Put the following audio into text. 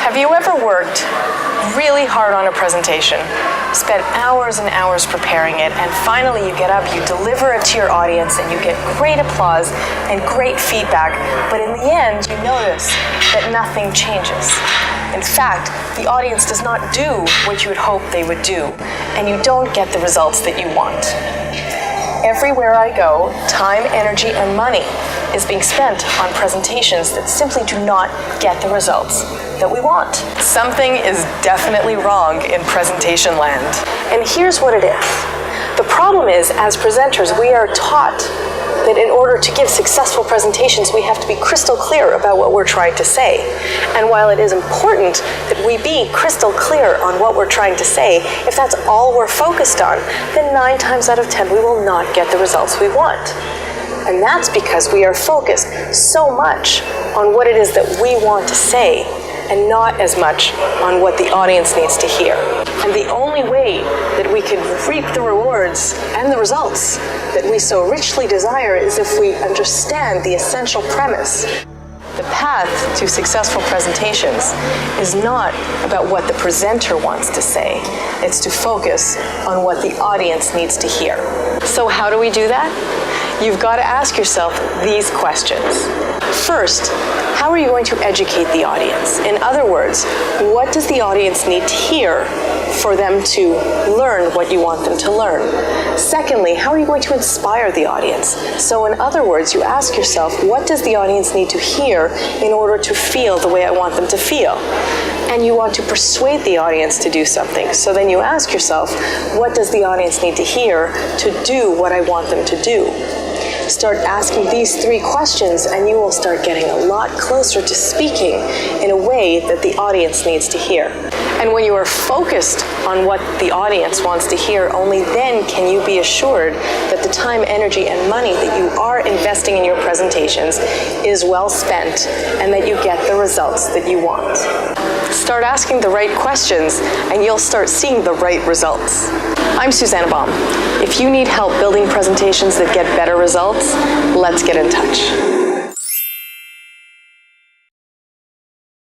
Have you ever worked really hard on a presentation, spent hours and hours preparing it, and finally you get up, you deliver it to your audience, and you get great applause and great feedback, but in the end you notice that nothing changes. In fact, the audience does not do what you would hope they would do, and you don't get the results that you want. Everywhere I go, time, energy, and money is being spent on presentations that simply do not get the results that we want. Something is definitely wrong in presentation land. And here's what it is. The problem is, as presenters, we are taught that in order to give successful presentations, we have to be crystal clear about what we're trying to say. And while it is important that we be crystal clear on what we're trying to say, if that's all we're focused on, then 9 times out of 10 we will not get the results we want. And that's because we are focused so much on what it is that we want to say and not as much on what the audience needs to hear. And the only way that we can reap the rewards and the results that we so richly desire is if we understand the essential premise. The path to successful presentations is not about what the presenter wants to say. It's to focus on what the audience needs to hear. So how do we do that? You've got to ask yourself these questions. First, how are you going to educate the audience? In other words, what does the audience need to hear for them to learn what you want them to learn? Secondly, how are you going to inspire the audience? So in other words, you ask yourself, what does the audience need to hear in order to feel the way I want them to feel? And you want to persuade the audience to do something. So then you ask yourself, what does the audience need to hear to do what I want them to do? Start asking these 3 questions and you will start getting a lot closer to speaking in a way that the audience needs to hear. And when you are focused on what the audience wants to hear, only then can you be assured that the time, energy, and money that you are investing in your presentations is well spent and that you get the results that you want. Start asking the right questions and you'll start seeing the right results. I'm Susanna Baum. If you need help building presentations that get better results, let's get in touch.